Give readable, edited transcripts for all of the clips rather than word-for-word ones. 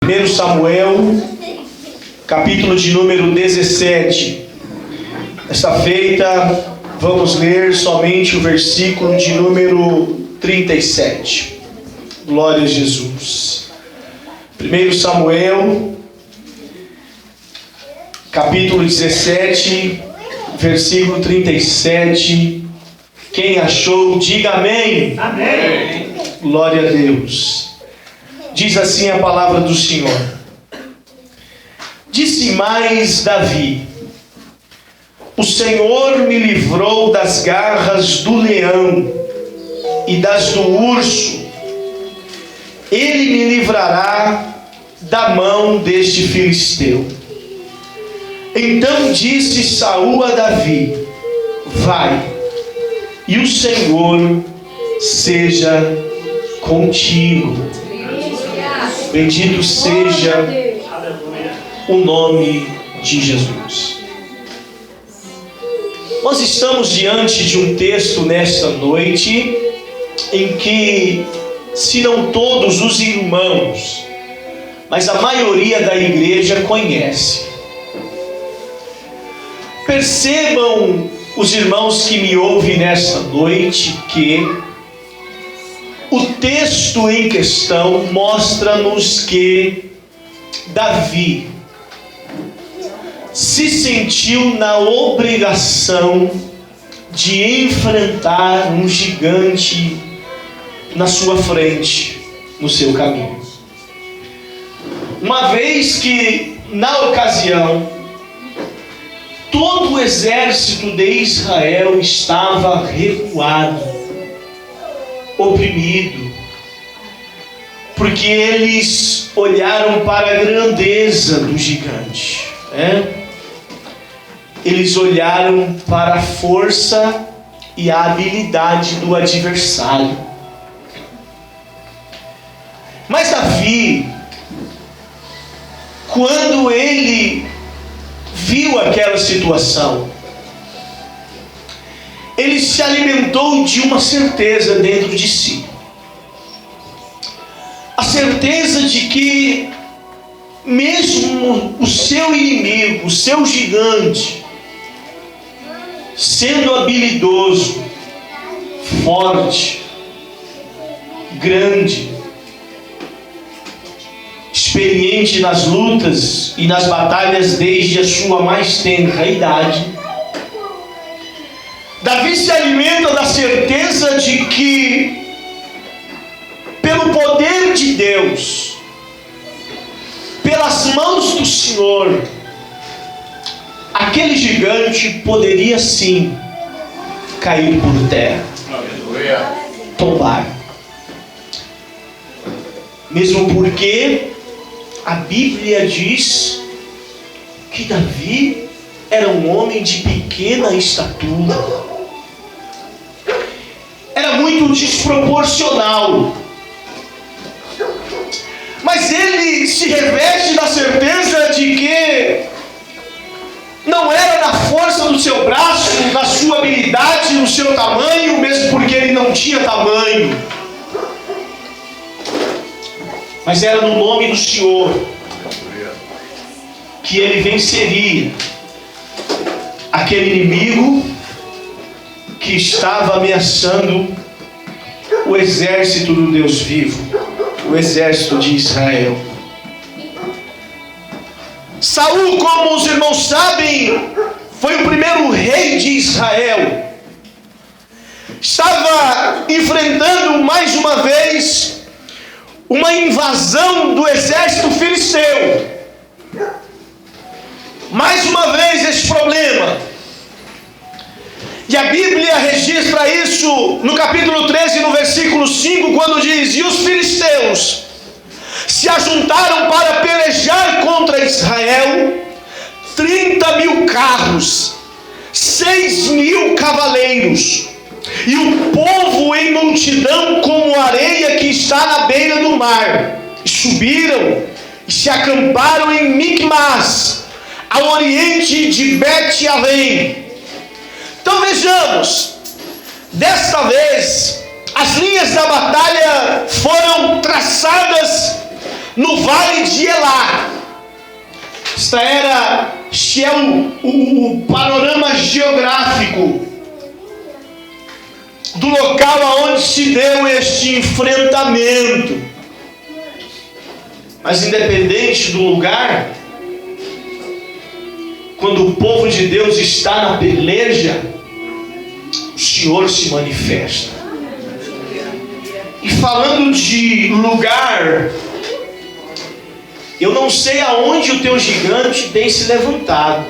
1 Samuel, capítulo de número 17. Esta feita, vamos ler somente o versículo de número 37. Glória a Jesus. 1 Samuel, capítulo 17, versículo 37. Quem achou, diga amém. Amém. Glória a Deus. Diz assim a palavra do Senhor. Disse mais Davi: o Senhor me livrou das garras do leão e das do urso. Ele me livrará da mão deste filisteu. Então disse Saul a Davi: vai, e o Senhor seja contigo. Bendito seja o nome de Jesus. Nós estamos diante de um texto nesta noite em que, se não todos os irmãos, mas a maioria da igreja conhece. Percebam, os irmãos que me ouvem nesta noite, que o texto em questão mostra-nos que Davi se sentiu na obrigação de enfrentar um gigante na sua frente, no seu caminho. Uma vez que, na ocasião, todo o exército de Israel estava recuado, oprimido, porque eles olharam para a grandeza do gigante, Eles olharam para a força e a habilidade do adversário. Mas Davi, quando ele viu aquela situação, ele se alimentou de uma certeza dentro de si. A certeza de que, mesmo o seu inimigo, o seu gigante, sendo habilidoso, forte, grande, experiente nas lutas e nas batalhas desde a sua mais tenra idade, Davi se alimenta da certeza de que, pelo poder de Deus, pelas mãos do Senhor, aquele gigante poderia sim cair por terra, tombar. Mesmo porque a Bíblia diz que Davi era um homem de pequena estatura. Era muito desproporcional. Mas ele se reveste da certeza de que não era na força do seu braço, na sua habilidade, no seu tamanho, mesmo porque ele não tinha tamanho, mas era no nome do Senhor que ele venceria aquele inimigo que estava ameaçando o exército do Deus vivo, o exército de Israel. Saul, como os irmãos sabem, foi o primeiro rei de Israel. Estava enfrentando mais uma vez uma invasão do exército filisteu. Mais uma vez esse problema. E a Bíblia registra isso no capítulo 13, no versículo 5, quando diz: e os filisteus se ajuntaram para pelejar contra Israel, 30.000 carros, 6.000 cavaleiros, e o povo em multidão como areia que está na beira do mar. E subiram e se acamparam em Micmas, ao oriente de Bet-Avém. Então vejamos, desta vez as linhas da batalha foram traçadas no vale de Elá. Este é o panorama geográfico do local onde se deu este enfrentamento. Mas independente do lugar, quando o povo de Deus está na peleja, o Senhor se manifesta. E falando de lugar, eu não sei aonde o teu gigante tem se levantado,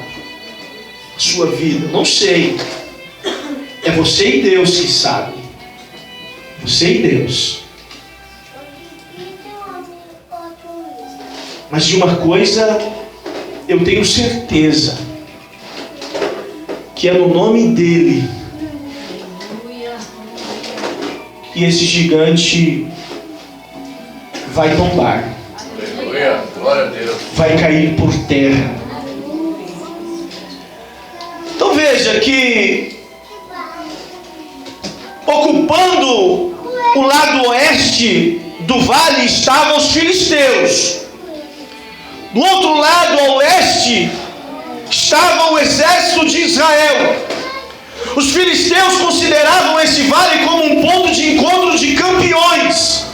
a sua vida, não sei. É você e Deus que sabe. Você e Deus. Mas de uma coisa eu tenho certeza, que é no nome dele que esse gigante vai tombar. Aleluia, glória a Deus. Vai cair por terra. Então veja que, ocupando o lado oeste do vale, estavam os filisteus. Do outro lado, ao leste, estava o exército de Israel. Os filisteus consideravam esse vale como um ponto de encontro de campeões.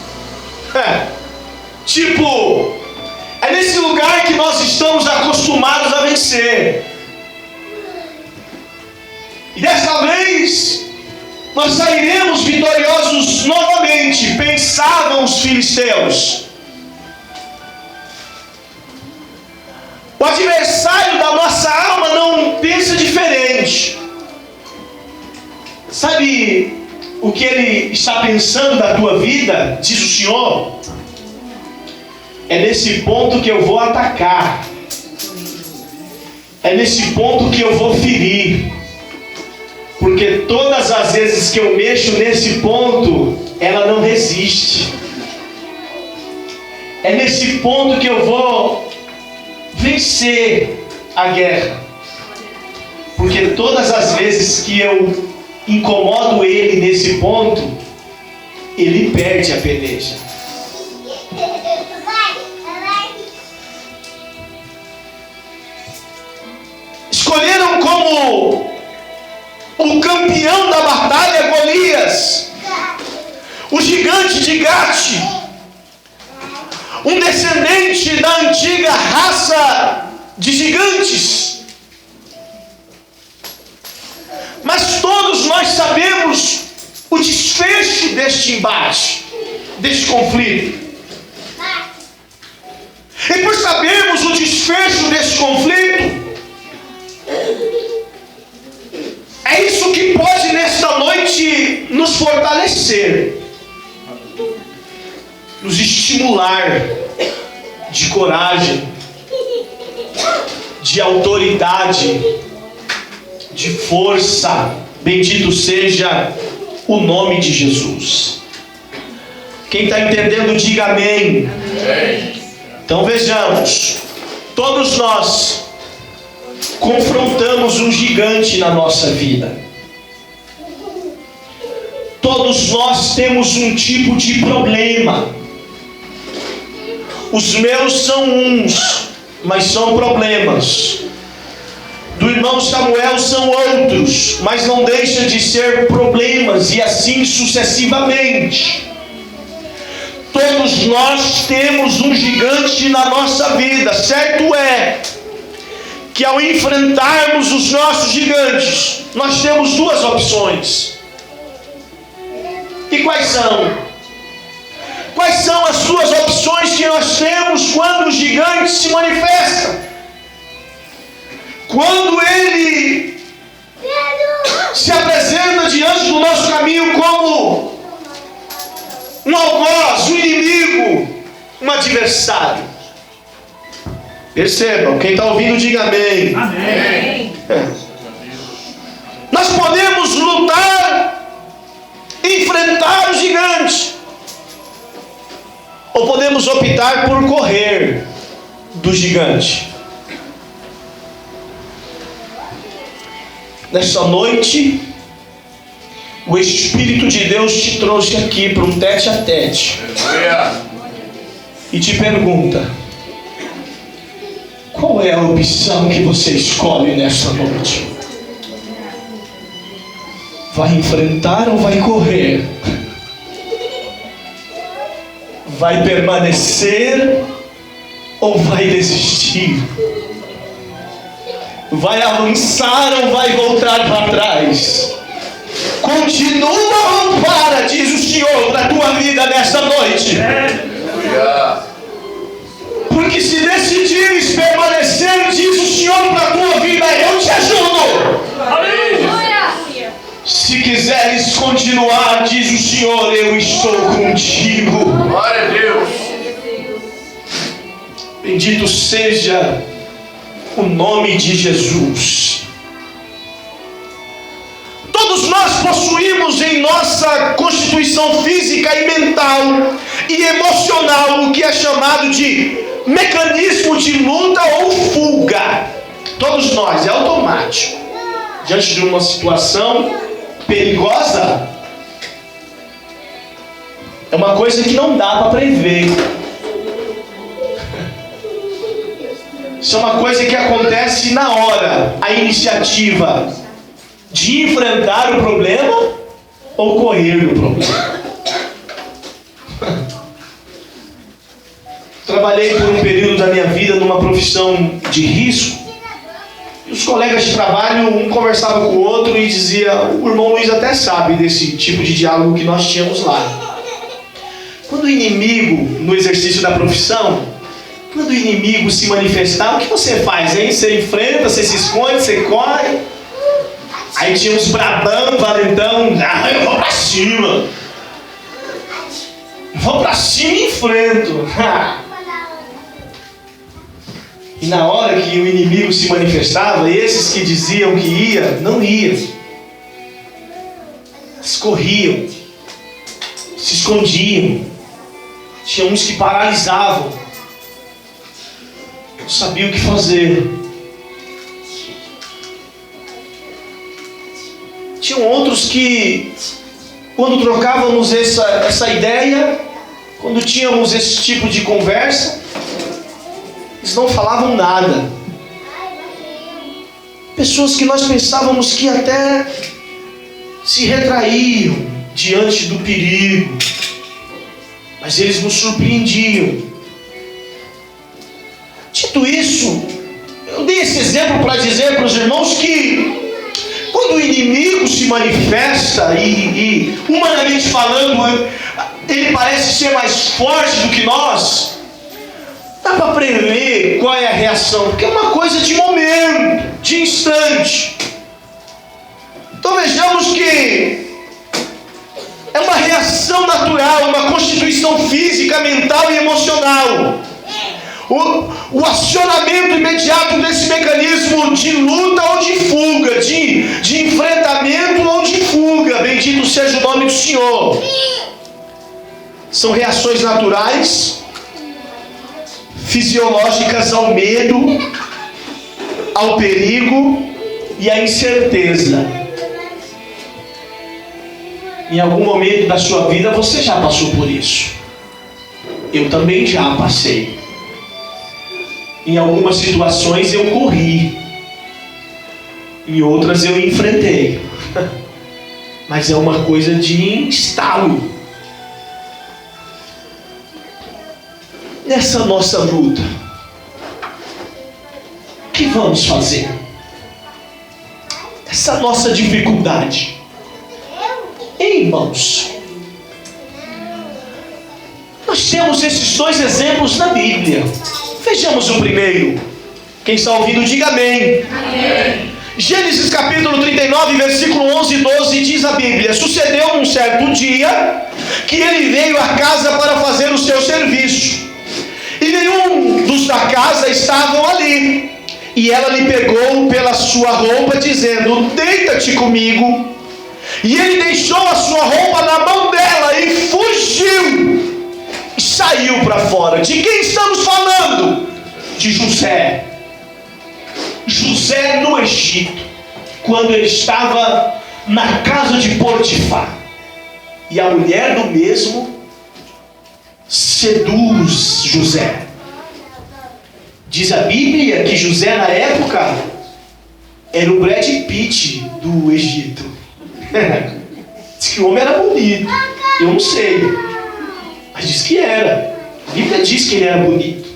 É nesse lugar que nós estamos acostumados a vencer. E dessa vez, nós sairemos vitoriosos novamente, pensavam os filisteus. O adversário da nossa alma não pensa diferente. Sabe o que ele está pensando da tua vida? Diz o Senhor: é nesse ponto que eu vou atacar. É nesse ponto que eu vou ferir. Porque todas as vezes que eu mexo nesse ponto, ela não resiste. É nesse ponto que eu vou vencer a guerra. Porque todas as vezes que eu incomodo ele nesse ponto, ele perde a peleja. Escolheram como o campeão da batalha Golias, o gigante de Gate, um descendente da antiga raça de gigantes. Mas todos nós sabemos o desfecho deste embate, deste conflito. E por sabermos o desfecho deste conflito, é isso que pode nesta noite nos fortalecer, nos estimular de coragem, de autoridade, de força. Bendito seja o nome de Jesus. Quem está entendendo, diga amém. Então vejamos, todos nós confrontamos um gigante na nossa vida. Todos nós temos um tipo de problema. Os meus são uns, mas são problemas. Do irmão Samuel são outros, mas não deixa de ser problemas, e assim sucessivamente. Todos nós temos um gigante na nossa vida. Certo é que ao enfrentarmos os nossos gigantes, nós temos duas opções. E quais são? Quais são as duas opções que nós temos quando o gigante se manifesta? Quando ele se apresenta diante do nosso caminho como um algoz, um inimigo, um adversário. Percebam, quem está ouvindo diga amém. Amém. Nós podemos lutar, enfrentar o gigante, ou podemos optar por correr do gigante. Nesta noite, o Espírito de Deus te trouxe aqui para um tete a tete. e te pergunta: qual é a opção que você escolhe nessa noite? Vai enfrentar ou vai correr? Vai permanecer ou vai desistir? Vai avançar ou vai voltar para trás? Continua ou para, diz o Senhor, para a tua vida nesta noite. Porque se decidires permanecer, diz o Senhor para a tua vida, eu te ajudo. Se quiseres continuar, diz o Senhor, eu estou contigo. Glória a Deus. Bendito seja o nome de Jesus. Todos nós possuímos em nossa constituição física e mental e emocional o que é chamado de mecanismo de luta ou fuga. Todos nós, é automático. Diante de uma situação perigosa, é uma coisa que não dá para prever. Isso é uma coisa que acontece na hora, a iniciativa de enfrentar o problema ou correr do problema. Trabalhei por um período da minha vida numa profissão de risco. E os colegas de trabalho, um conversava com o outro e dizia, o irmão Luiz até sabe desse tipo de diálogo que nós tínhamos lá. Quando o inimigo, no exercício da profissão, quando o inimigo se manifestar, o que você faz, hein? Você enfrenta, você se esconde, você corre. Aí tinha uns brabão, valentão, eu vou pra cima. Eu vou pra cima e enfrento. E na hora que o inimigo se manifestava, esses que diziam que ia, não iam. Eles corriam, se escondiam. Tinha uns que paralisavam, não sabiam o que fazer. Tinham outros que, quando trocávamos essa ideia, quando tínhamos esse tipo de conversa, eles não falavam nada. Pessoas que nós pensávamos que até se retraíam diante do perigo, mas eles nos surpreendiam. Dito isso, eu dei esse exemplo para dizer para os irmãos que quando o inimigo se manifesta e humanamente falando, ele parece ser mais forte do que nós, dá para prever qual é a reação, porque é uma coisa de momento, de instante. Então vejamos que é uma reação natural, uma constituição física, mental e emocional. O acionamento imediato desse mecanismo de luta ou de fuga, de enfrentamento ou de fuga, bendito seja o nome do Senhor. São reações naturais, fisiológicas ao medo, ao perigo e à incerteza. Em algum momento da sua vida você já passou por isso. Eu também já passei. Em algumas situações eu corri, em outras eu enfrentei. Mas é uma coisa de instalo. Nessa nossa luta, o que vamos fazer? Essa nossa dificuldade. Hein, irmãos? Nós temos esses dois exemplos na Bíblia. Vejamos o primeiro. Quem está ouvindo, diga amém. Amém. Gênesis capítulo 39, versículo 11 e 12 diz a Bíblia: sucedeu num certo dia que ele veio à casa para fazer o seu serviço. E nenhum dos da casa estavam ali. E ela lhe pegou pela sua roupa, dizendo: deita-te comigo. E ele deixou a sua roupa na mão dela e fugiu. E saiu para fora. De quem estamos falando? De José. José no Egito, quando ele estava na casa de Potifar. E a mulher do mesmo seduz José. Diz a Bíblia que José na época era o Brad Pitt do Egito. Diz que o homem era bonito. Eu não sei, mas diz que era. A Bíblia diz que ele era bonito,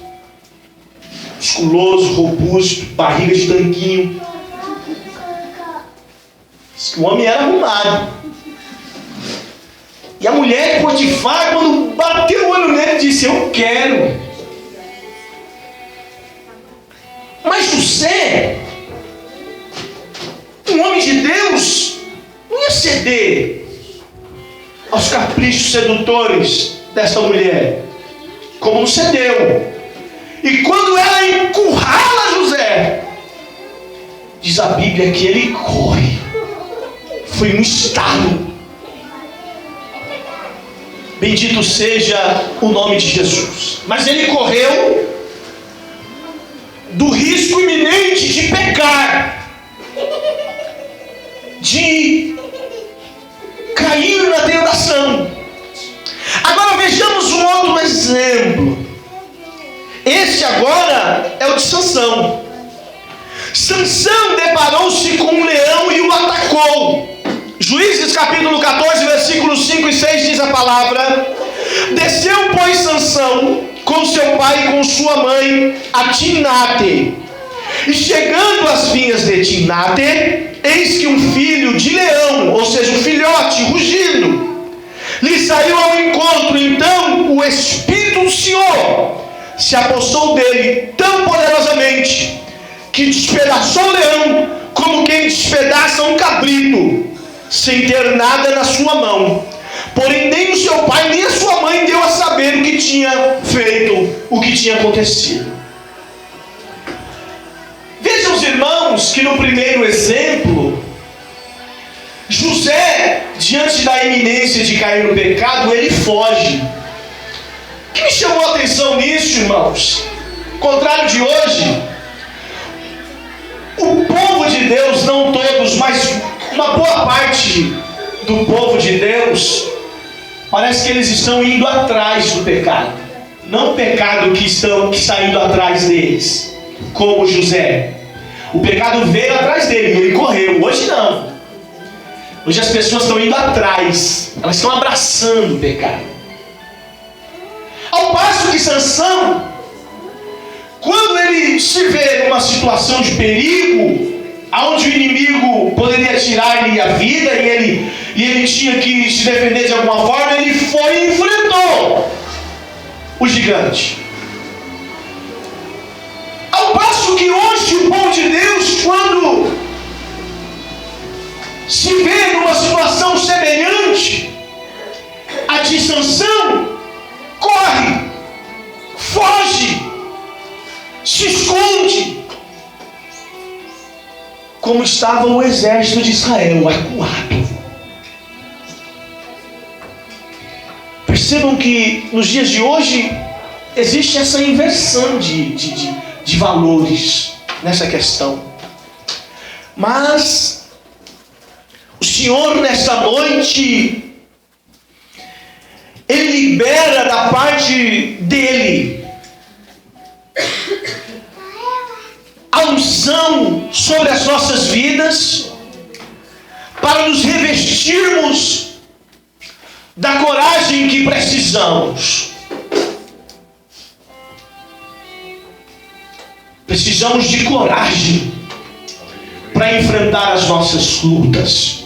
musculoso, robusto, barriga de tanquinho. Diz que o homem era arrumado. E a mulher de Potifar, quando bateu o olho nele, disse: eu quero. Mas José, um homem de Deus, não ia ceder aos caprichos sedutores dessa mulher, como não cedeu. E quando ela encurrala José, diz a Bíblia que ele corre. Foi um estalo. Bendito seja o nome de Jesus. Mas ele correu do risco iminente de pecar, de cair na tentação. Agora vejamos um outro exemplo. Esse agora é o de Sansão. Sansão deparou-se com um leão e o atacou. Juízes capítulo 14, versículos 5 e 6 diz a palavra: desceu, pois, Sansão com seu pai e com sua mãe a Timnate. E chegando às vinhas de Timnate, eis que um filho de leão, ou seja, um filhote rugindo, lhe saiu ao encontro. Então o Espírito do Senhor se apossou dele tão poderosamente que despedaçou o leão como quem despedaça um cabrito, sem ter nada na sua mão. Porém nem o seu pai nem a sua mãe deu a saber o que tinha feito, o que tinha acontecido. Vejam os irmãos que no primeiro exemplo, José, diante da iminência de cair no pecado, ele foge. O que me chamou a atenção nisso, irmãos? Contrário de hoje, o povo de Deus, não todos, mas uma boa parte do povo de Deus, parece que eles estão indo atrás do pecado. Não o pecado que está indo atrás deles, como José. O pecado veio atrás dele e ele correu. Hoje não. Hoje as pessoas estão indo atrás, elas estão abraçando o pecado. Ao passo que Sansão, quando ele se vê numa situação de perigo, onde o inimigo poderia tirar-lhe a vida e ele tinha que se defender de alguma forma, ele foi e enfrentou o gigante. Ao passo que hoje o povo de Deus, quando se vê numa situação semelhante a de Sansão, corre, foge, se esconde, como estava o exército de Israel acuado. Percebam que nos dias de hoje existe essa inversão de valores nessa questão. Mas o Senhor nesta noite, Ele libera da parte dEle a unção sobre as nossas vidas, para nos revestirmos da coragem que precisamos. Precisamos de coragem para enfrentar as nossas lutas.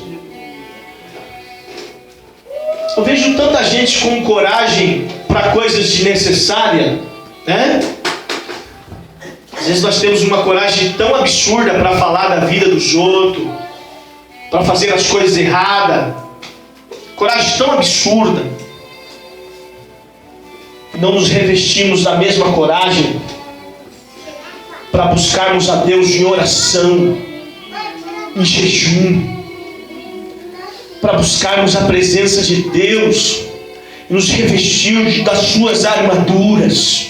Eu vejo tanta gente com coragem para coisas desnecessárias, né? Às vezes nós temos uma coragem tão absurda para falar da vida dos outros, para fazer as coisas erradas. Coragem tão absurda. Não nos revestimos da mesma coragem para buscarmos a Deus em oração, em jejum, para buscarmos a presença de Deus, nos revestir das suas armaduras.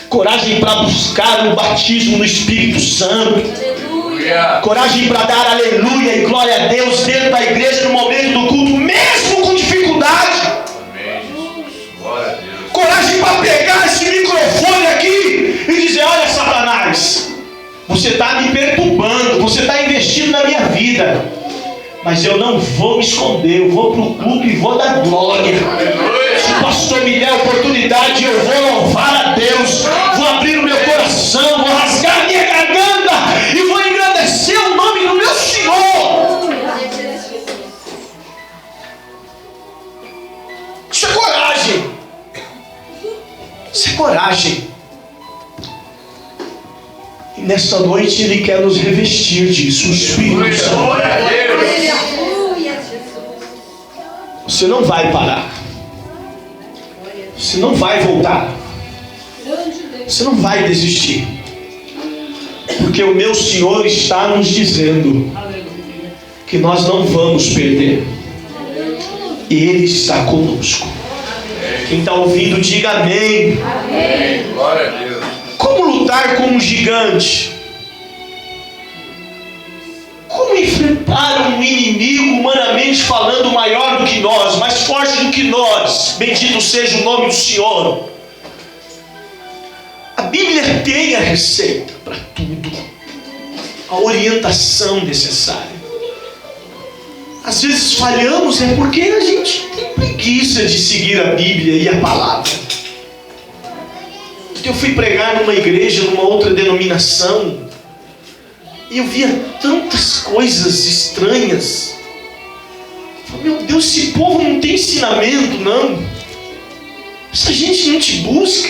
Coragem para buscar o batismo no Espírito Santo. Aleluia. Coragem para dar aleluia e glória a Deus dentro da igreja no momento do culto, mesmo com dificuldade. Amém, Jesus. Glória a Deus. Coragem você está me perturbando, você está investindo na minha vida. Mas eu não vou me esconder, eu vou para o culto e vou dar glória. Se o pastor me der a oportunidade, eu vou louvar a Deus, vou abrir o meu coração, vou rasgar a minha garganta e vou engrandecer o nome do meu Senhor. Isso é coragem. Isso é coragem. E nesta noite Ele quer nos revestir disso, o Espírito Santo. Você não vai parar. Você não vai voltar. Você não vai desistir. Porque o meu Senhor está nos dizendo que nós não vamos perder. E Ele está conosco. Quem está ouvindo, diga amém. Amém. Glória a Deus. Como lutar com um gigante? Como enfrentar um inimigo, humanamente falando, maior do que nós, mais forte do que nós? Bendito seja o nome do Senhor. A Bíblia tem a receita para tudo, a orientação necessária. Às vezes falhamos porque a gente tem preguiça de seguir a Bíblia e a palavra. Eu fui pregar numa igreja, numa outra denominação, e eu via tantas coisas estranhas. Meu Deus, esse povo não tem ensinamento, não. Essa gente não te busca.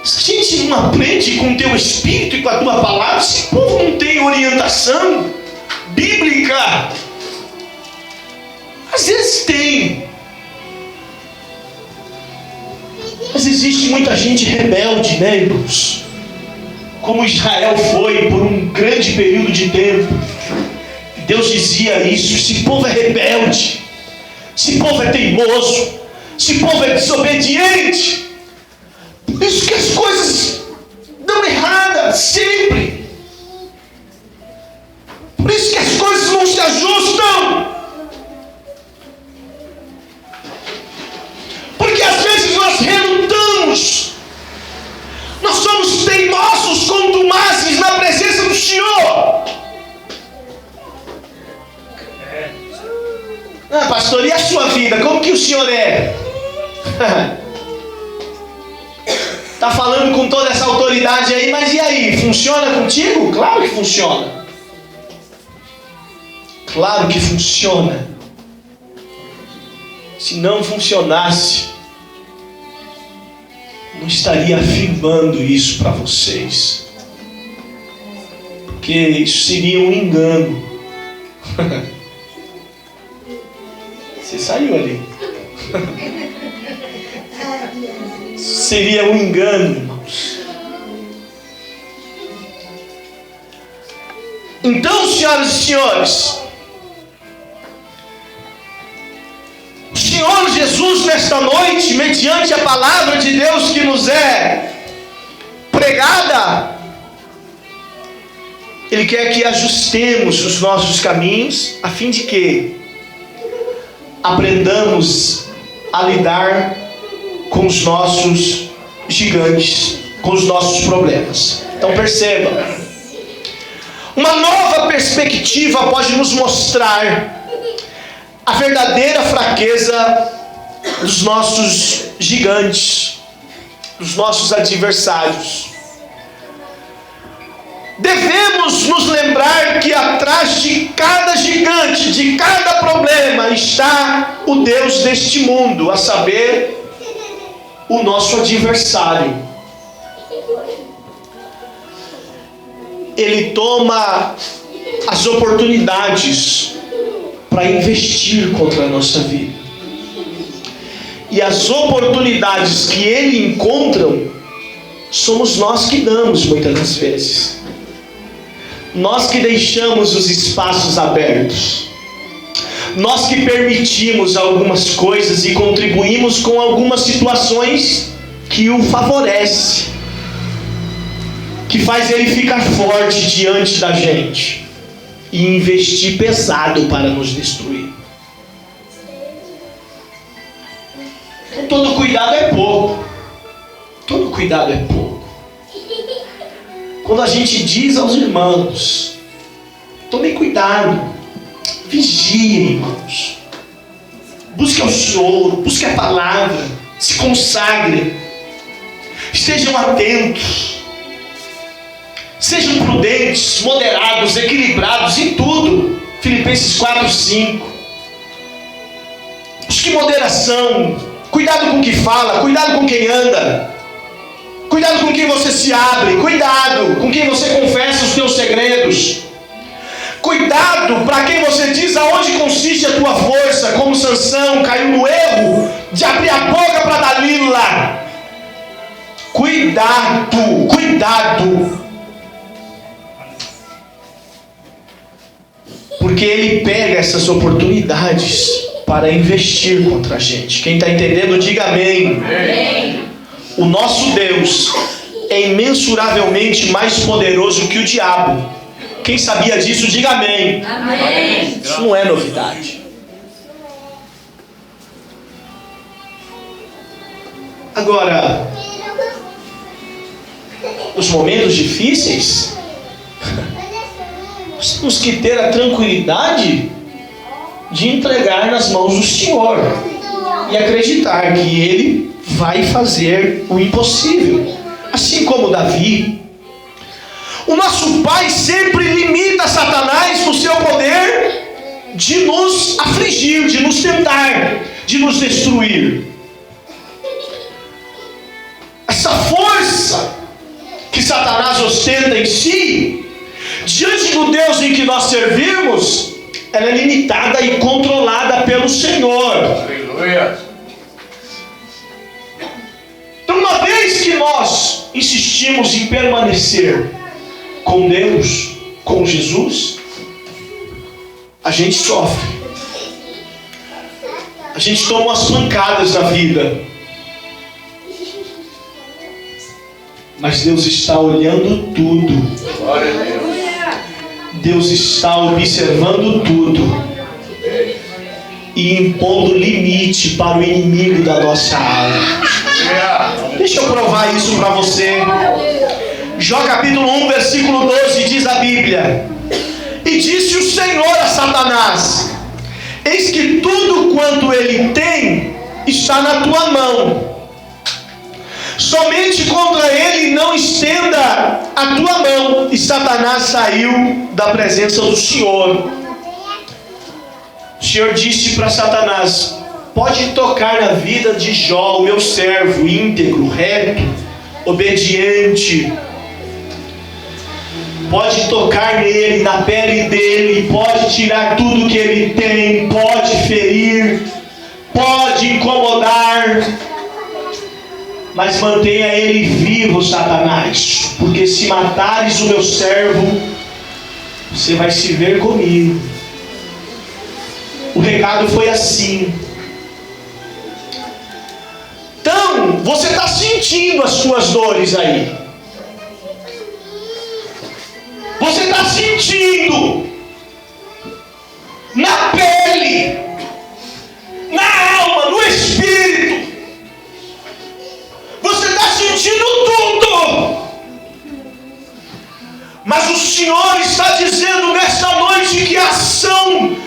Essa gente não aprende com o teu Espírito e com a tua palavra. Esse povo não tem orientação bíblica. Às vezes tem. Mas existe muita gente rebelde, né, irmãos? Como Israel foi por um grande período de tempo. Deus dizia isso: esse povo é rebelde, esse povo é teimoso, esse povo é desobediente. Por isso que as coisas dão errada sempre. Por isso que as coisas não se ajustam. Porque às vezes nós relutamos. Nós somos teimosos, contumazes na presença do Senhor. Ah, pastor, e a sua vida? Como que o senhor é? Está falando com toda essa autoridade aí, mas e aí? Funciona contigo? Claro que funciona. Claro que funciona. Se não funcionasse, não estaria afirmando isso para vocês. Porque isso seria um engano. Você saiu ali. Seria um engano, irmãos. Então, senhoras e senhores, o Senhor Jesus, nesta noite, mediante a palavra de Deus que nos é pregada, Ele quer que ajustemos os nossos caminhos, a fim de que aprendamos a lidar com os nossos gigantes, com os nossos problemas. Então perceba, uma nova perspectiva pode nos mostrar a verdadeira fraqueza dos nossos gigantes, dos nossos adversários. Devemos nos lembrar que atrás de cada gigante, de cada problema, está o Deus deste mundo, a saber, o nosso adversário. Ele toma as oportunidades para investir contra a nossa vida. E as oportunidades que ele encontra, somos nós que damos muitas das vezes. Nós que deixamos os espaços abertos. Nós que permitimos algumas coisas e contribuímos com algumas situações que o favorecem, que faz ele ficar forte diante da gente e investir pesado para nos destruir. Todo cuidado é pouco. Todo cuidado é pouco. quando a gente diz aos irmãos: tomem cuidado, vigiem, irmãos, busque ao Senhor, busque a palavra, se consagre, estejam atentos, sejam prudentes, moderados, equilibrados em tudo. Filipenses 4:5. Busque moderação, cuidado com o que fala, cuidado com quem anda, cuidado com quem você se abre, cuidado com quem você confessa os teus segredos, cuidado para quem você diz aonde consiste a tua força, como Sansão caiu no erro de abrir a boca para Dalila. Cuidado, cuidado, porque ele pega essas oportunidades para investir contra a gente. Quem está entendendo, diga amém. Amém. O nosso Deus é imensuravelmente mais poderoso que o diabo. Quem sabia disso, diga amém. Amém. Isso não é novidade. Agora, nos momentos difíceis, nós temos que ter a tranquilidade de entregar nas mãos do Senhor e acreditar que Ele vai fazer o impossível. Assim como Davi, o nosso Pai sempre limita Satanás no seu poder de nos afligir, de nos tentar, de nos destruir. Essa força que Satanás ostenta em si, diante do Deus em que nós servimos, ela é limitada e controlada pelo Senhor. Aleluia. Então, uma vez que nós insistimos em permanecer com Deus, com Jesus, a gente sofre, a gente toma umas pancadas na vida, mas Deus está olhando tudo. Glória a Deus. Deus está observando tudo e impondo limite para o inimigo da nossa alma. Deixa eu provar isso para você. Jó capítulo 1, versículo 12, diz a Bíblia: e disse o Senhor a Satanás: eis que tudo quanto ele tem está na tua mão, somente contra ele não estenda a tua mão. E Satanás saiu da presença do Senhor. O Senhor disse para Satanás: pode tocar na vida de Jó, o meu servo, íntegro, reto, obediente. Pode tocar nele, na pele dele, pode tirar tudo que ele tem, pode ferir, pode incomodar, mas mantenha ele vivo, Satanás, porque se matares o meu servo, você vai se ver comigo. O recado foi assim. Então, você está sentindo as suas dores aí. Você está sentindo na pele, na alma, no espírito. Você está sentindo tudo. Mas o Senhor está dizendo nesta noite que a ação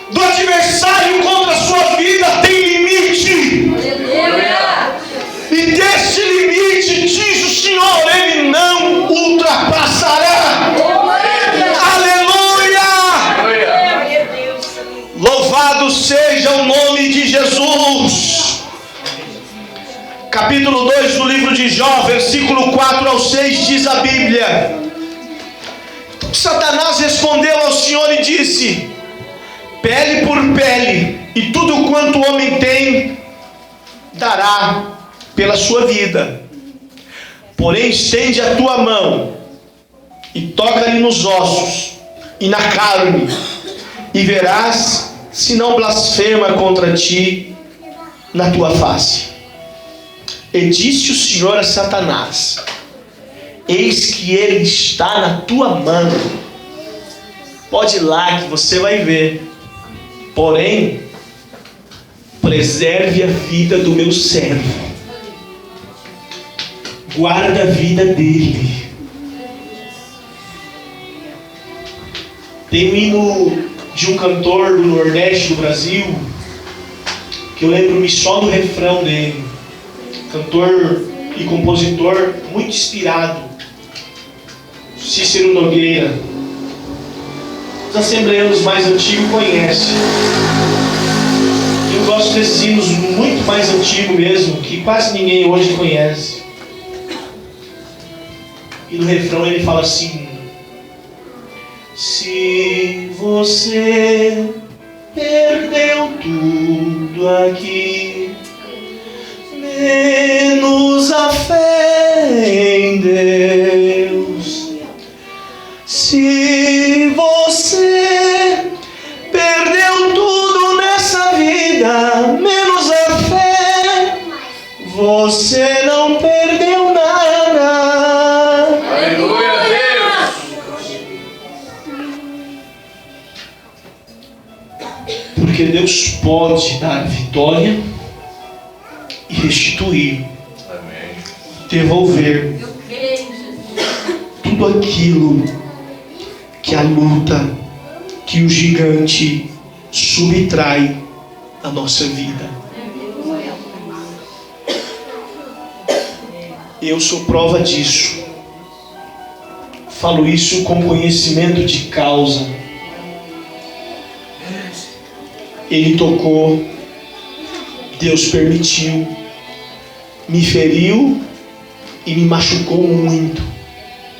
do adversário contra a sua vida tem limite. Aleluia. E desse limite, diz o Senhor, ele não ultrapassará. Aleluia. Louvado seja o nome de Jesus. Capítulo 2 do livro de Jó, versículo 4 ao 6, diz a Bíblia: Satanás respondeu ao Senhor e disse: pele por pele, e tudo quanto o homem tem dará pela sua vida. Porém, estende a tua mão e toca-lhe nos ossos e na carne, e verás se não blasfema contra ti na tua face. E disse o Senhor a Satanás: eis que ele está na tua mão, pode ir lá que você vai ver. Porém, preserve a vida do meu servo, guarda a vida dele, Tem um hino de um cantor do Nordeste do Brasil, que eu lembro-me só do refrão dele. Cantor e compositor muito inspirado, Cícero Nogueira. Os assembleanos mais antigos conhecem. Eu gosto desses hinos muito mais antigos mesmo, que quase ninguém hoje conhece. E no refrão ele fala assim: se você perdeu tudo aqui, menos a fé em Deus. Se você perdeu tudo nessa vida, menos a fé, você não perdeu nada. Aleluia, Deus. Porque Deus pode dar vitória e restituir, Amém. devolver tudo aquilo que a luta, que o gigante subtrai da nossa vida. Eu sou prova disso. Falo isso com conhecimento de causa. Ele tocou, Deus permitiu, me feriu e me machucou muito.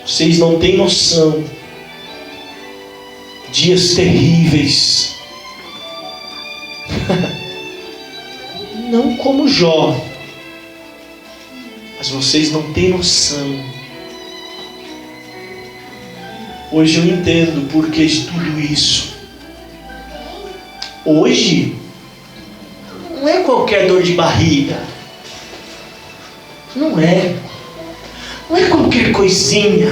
Vocês não têm noção. Dias terríveis. Não como Jó, mas vocês não têm noção. Hoje eu entendo o porquê de tudo isso. Hoje não é qualquer dor de barriga. Não é. Não é qualquer coisinha.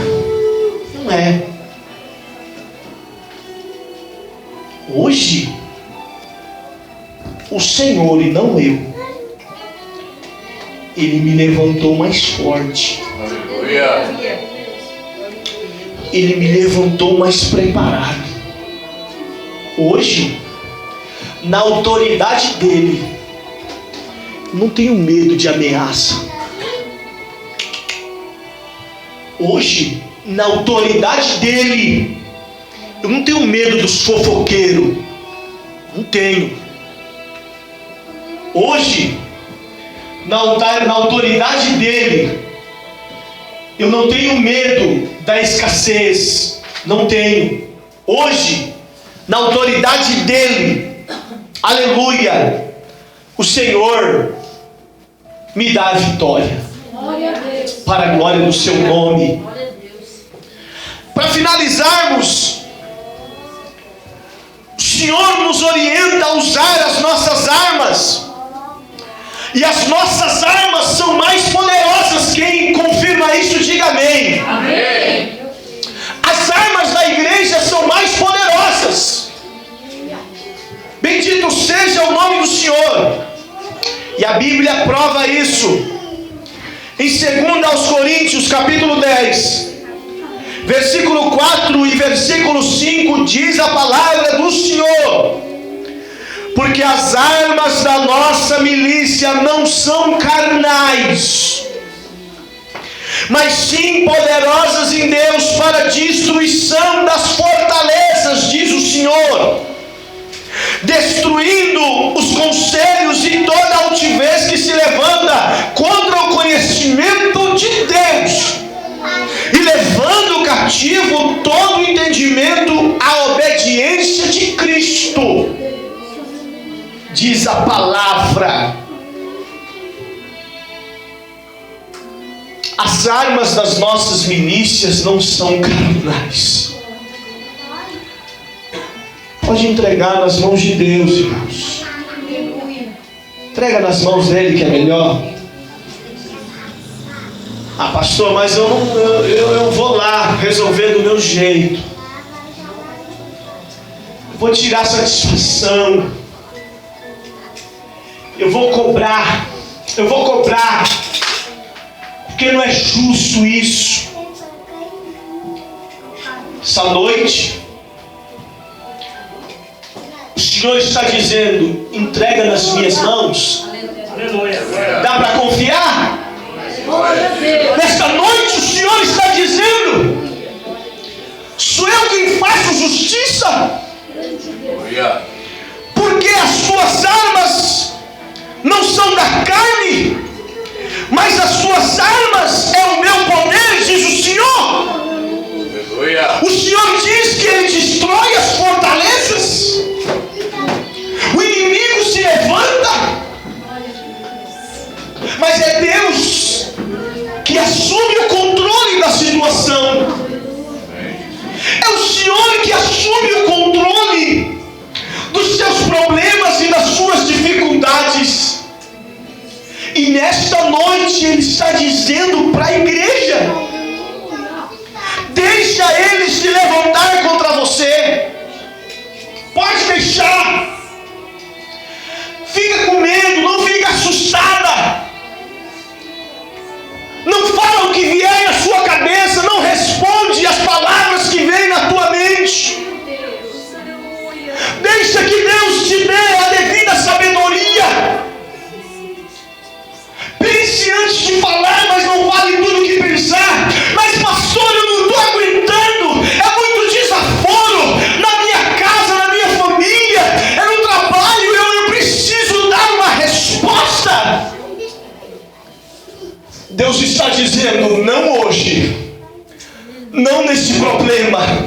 Não é. Hoje, o Senhor e não eu, Ele me levantou mais forte. Aleluia. Ele me levantou mais preparado. Hoje, na autoridade dEle, não tenho medo de ameaça. Hoje, na autoridade dEle, eu não tenho medo dos fofoqueiros. Não tenho. Hoje, na autoridade dEle, eu não tenho medo da escassez. Não tenho. Hoje, na autoridade dEle, aleluia, o Senhor me dá a vitória. Para a glória do seu nome. Para finalizarmos, o Senhor nos orienta a usar as nossas armas. E as nossas armas são mais poderosas. Quem confirma isso, diga amém. Amém. As armas da igreja são mais poderosas. Bendito seja o nome do Senhor. E a Bíblia prova isso. Em 2 Coríntios capítulo 10, versículo 4 e versículo 5, diz a palavra do Senhor: porque as armas da nossa milícia não são carnais, mas sim poderosas em Deus para a destruição das fortalezas, diz o Senhor, destruindo os conselhos e toda altivez que se levanta contra o conhecimento de Deus, e levando cativo todo o entendimento à obediência de Cristo, diz a palavra. As armas das nossas milícias não são carnais. Pode entregar nas mãos de Deus, irmãos. Entrega nas mãos dele, que é melhor. Ah, pastor, mas eu vou lá resolver do meu jeito. Eu vou tirar satisfação. Eu vou cobrar. Porque não é justo isso. Essa noite, Senhor está dizendo: entrega nas minhas mãos. Aleluia. Dá para confiar? Nesta noite o Senhor está dizendo: sou eu quem faço justiça. Aleluia. Porque as tuas armas não são da carne, mas as tuas armas é o meu poder, diz o Senhor. Aleluia. O Senhor diz que Ele destrói as fortalezas. O inimigo se levanta, mas é Deus que assume o controle da situação. É o Senhor que assume o controle dos seus problemas e das suas dificuldades. E nesta noite Ele está dizendo para a igreja: deixa eles se levantar contra você. Pode deixar. Fica com medo, não fica assustada. Não fala o que vier na sua cabeça, não responde as palavras que vêm na tua mente. Deixa que Deus te dê a devida sabedoria. Pense antes de falar, mas não fale tudo o que pensar. Mas pastor, eu não estou aguentando. É muito desaforo na minha casa, na minha família, é no trabalho. Eu preciso dar uma resposta. Deus está dizendo: não hoje, não nesse problema,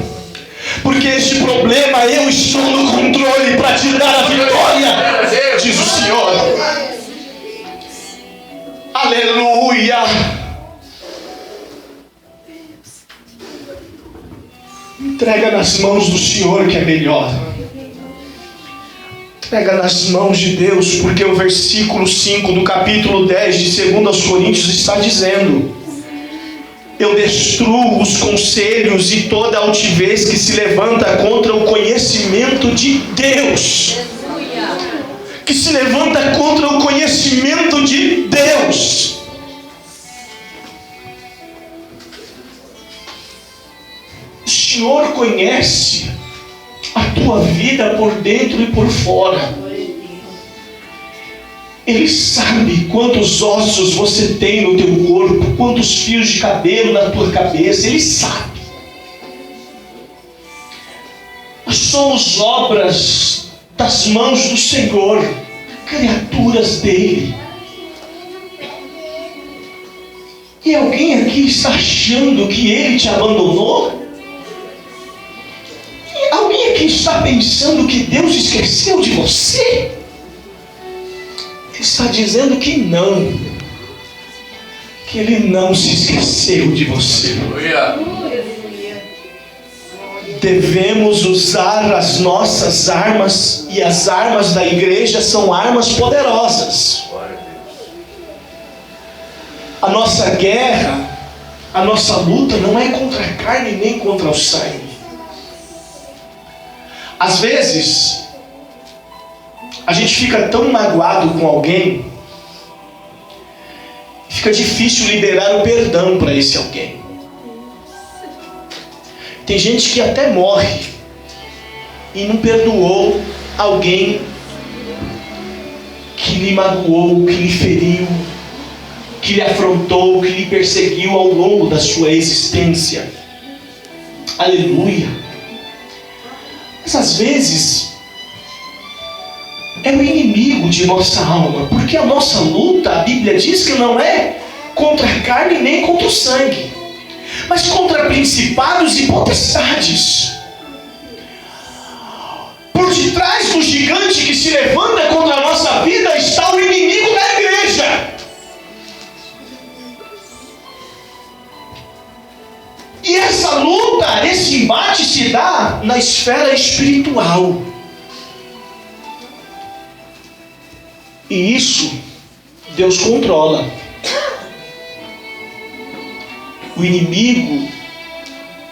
porque este problema eu estou no controle para te dar a vitória, diz o Senhor. Aleluia. Entrega nas mãos do Senhor, que é melhor. Entrega nas mãos de Deus, porque o versículo 5 do capítulo 10 de 2 Coríntios está dizendo: eu destruo os conselhos e toda altivez que se levanta contra o conhecimento de Deus. Que se levanta contra o conhecimento de Deus. O Senhor conhece a tua vida por dentro e por fora. Ele sabe quantos ossos você tem no teu corpo, quantos fios de cabelo na tua cabeça. Ele sabe. Nós somos obras das mãos do Senhor, criaturas dele. E alguém aqui está achando que ele te abandonou? E alguém aqui está pensando que Deus esqueceu de você? Ele está dizendo que não, que ele não se esqueceu de você. Aleluia. Devemos usar as nossas armas, e as armas da igreja são armas poderosas. A nossa guerra, a nossa luta não é contra a carne nem contra o sangue. Às vezes a gente fica tão magoado com alguém, fica difícil liberar o perdão para esse alguém. Tem gente que até morre e não perdoou alguém que lhe magoou, que lhe feriu, que lhe afrontou, que lhe perseguiu ao longo da sua existência. Aleluia. Mas às vezes é o inimigo de nossa alma, porque a nossa luta, a Bíblia diz que não é contra a carne nem contra o sangue, mas contra principados e potestades. Por detrás do gigante que se levanta contra a nossa vida está o inimigo da igreja. E essa luta, esse embate se dá na esfera espiritual. E isso Deus controla. O inimigo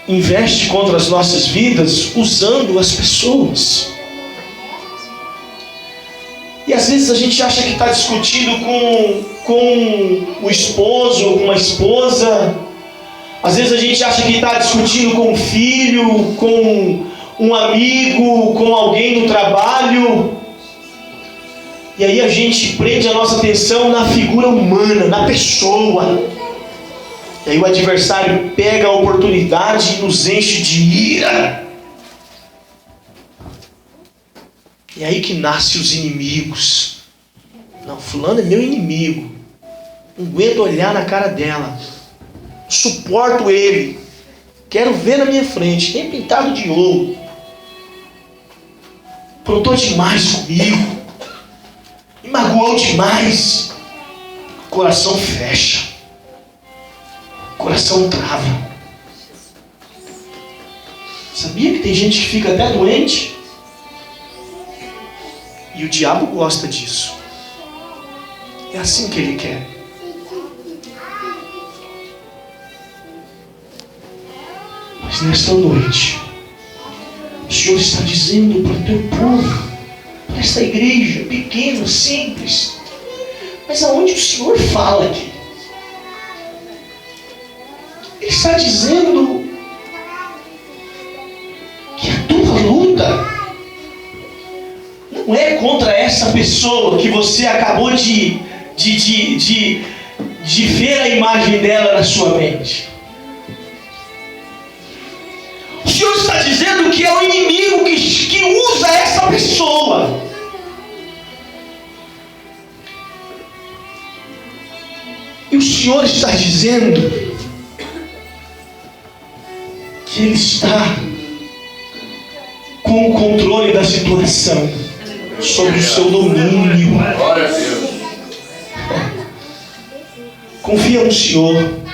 investe contra as nossas vidas usando as pessoas. E às vezes a gente acha que está discutindo com o esposo ou com a esposa. Às vezes a gente acha que está discutindo com o filho, com um amigo, com alguém no trabalho. E aí a gente prende a nossa atenção na figura humana, na pessoa. E aí o adversário pega a oportunidade e nos enche de ira. E aí que nascem os inimigos. Não, fulano é meu inimigo. Não aguento olhar na cara dela. Suporto ele. Quero ver na minha frente. Nem pintado de ouro. Aprontou demais comigo. Me magoou demais. O coração fecha. O coração trava. Sabia que tem gente que fica até doente? E o diabo gosta disso. É assim que ele quer. Mas nesta noite, o Senhor está dizendo para o teu povo, para esta igreja pequena, simples, mas aonde o Senhor fala aqui? Ele está dizendo que a tua luta não é contra essa pessoa que você acabou de ver a imagem dela na sua mente. O Senhor está dizendo que é o inimigo que usa essa pessoa. E o Senhor está dizendo que Ele está com o controle da situação, sob o seu domínio. Glória a Deus. Confia no Senhor.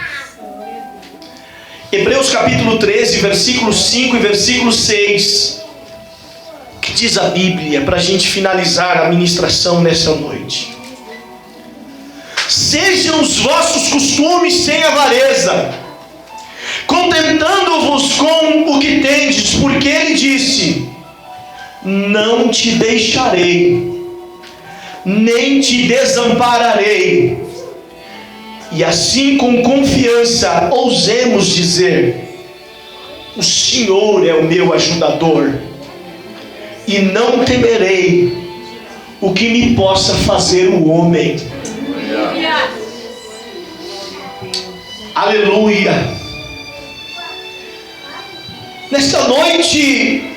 Hebreus capítulo 13, versículo 5 e versículo 6. O que diz a Bíblia para a gente finalizar a ministração nessa noite? Sejam os vossos costumes sem avareza, contentando-vos com o que tendes, porque Ele disse: não te deixarei, nem te desampararei. E assim, com confiança, ousemos dizer: o Senhor é o meu ajudador, e não temerei o que me possa fazer o homem. Aleluia. Nesta noite,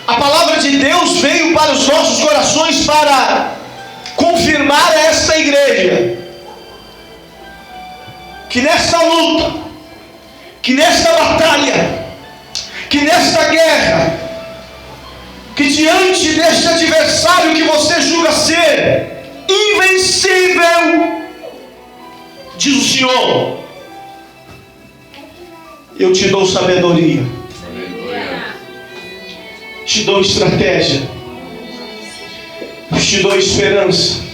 a palavra de Deus veio para os nossos corações para confirmar a esta igreja que nesta luta, que nesta batalha, que nesta guerra, que diante deste adversário que você julga ser invencível, diz o Senhor: eu te dou sabedoria, te dou estratégia, te dou esperança.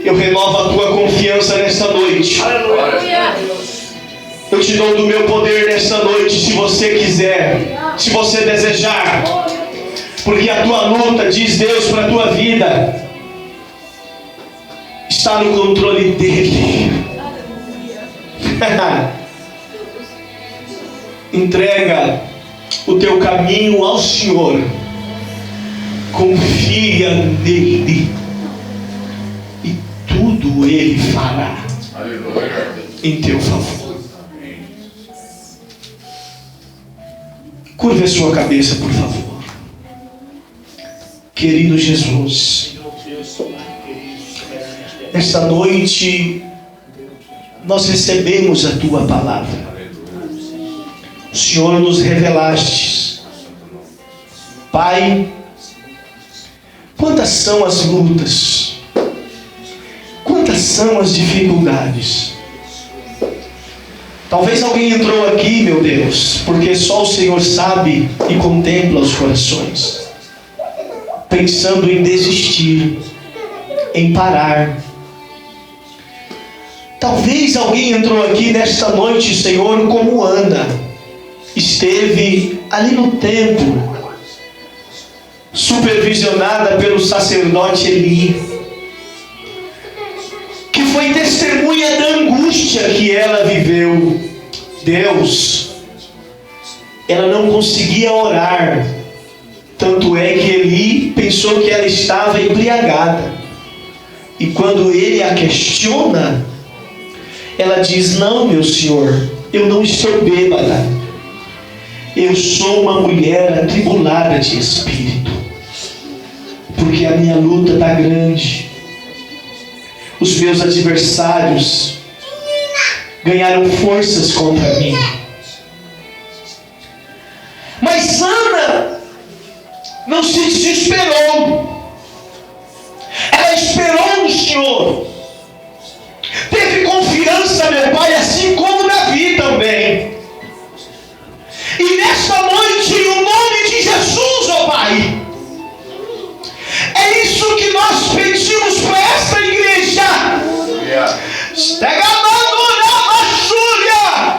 Eu renovo a tua confiança nesta noite. Eu te dou do meu poder nesta noite, se você quiser, se você desejar, porque a tua luta, diz Deus para a tua vida, está no controle dele. Entrega o teu caminho ao Senhor, confia nele, e tudo Ele fará em teu favor. Curve a sua cabeça, por favor. Querido Jesus, nesta noite nós recebemos a tua palavra. O Senhor nos revelaste, Pai, quantas são as lutas, quantas são as dificuldades. Talvez alguém entrou aqui, meu Deus, porque só o Senhor sabe e contempla os corações, pensando em desistir, em parar. Talvez alguém entrou aqui nesta noite, Senhor, como Ana esteve ali no templo, supervisionada pelo sacerdote Eli, que foi testemunha da angústia que ela viveu. Deus, ela não conseguia orar. Tanto é que Eli pensou que ela estava embriagada. E quando ele a questiona, ela diz: não, meu senhor, eu não estou bêbada. Eu sou uma mulher atribulada de espírito, porque a minha luta está grande. Os meus adversários ganharam forças contra mim. Mas Ana não se desesperou. Ela esperou no Senhor. Teve confiança, meu Pai, assim como Davi também. E nesta noite, no nome de Jesus, ó Pai, é isso que nós pedimos para esta igreja.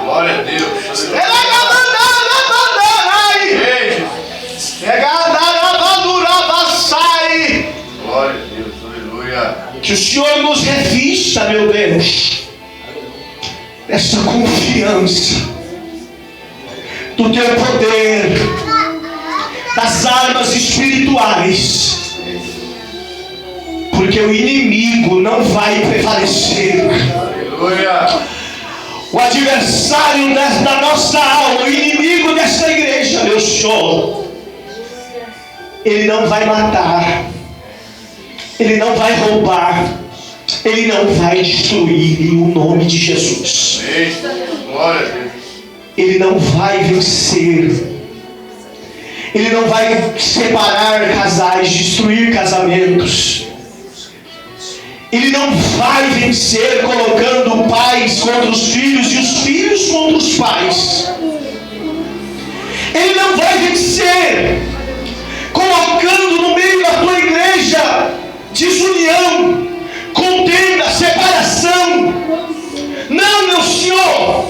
Glória a Deus. Glória a Deus. Aleluia. Que o Senhor nos revista, meu Deus, desta confiança do teu poder, das armas espirituais, porque o inimigo não vai prevalecer. Aleluia. O adversário da nossa alma, o inimigo desta igreja, meu Senhor, ele não vai matar, ele não vai roubar, ele não vai destruir, em o nome de Jesus. Glória a Deus. Ele não vai vencer, ele não vai separar casais, destruir casamentos. Ele não vai vencer colocando pais contra os filhos e os filhos contra os pais. Ele não vai vencer colocando no meio da tua igreja desunião, contenda, separação. Não, meu Senhor,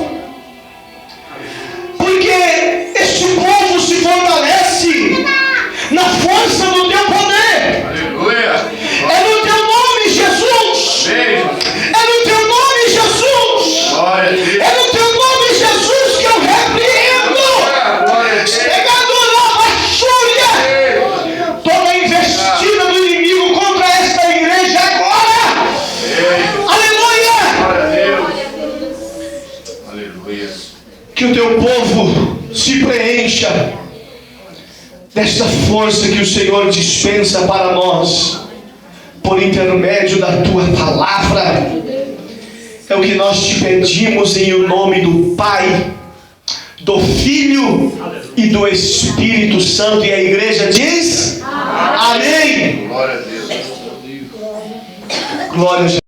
porque este povo se fortalece na força do teu poder. Aleluia. É no teu nome, Jesus. Amém. É no teu nome, Jesus. Glória a Deus. É no teu nome, Jesus, que eu repreendo. Glória a Deus. Pegador da Bachúria. Toda a investida do inimigo contra esta igreja agora. Aleluia. Glória a Deus. Aleluia. Que o teu povo se preencha desta força que o Senhor dispensa para nós, por intermédio da tua palavra. É o que nós te pedimos em o nome do Pai, do Filho e do Espírito Santo. E a igreja diz: amém. Glória a Deus. Glória a Jesus.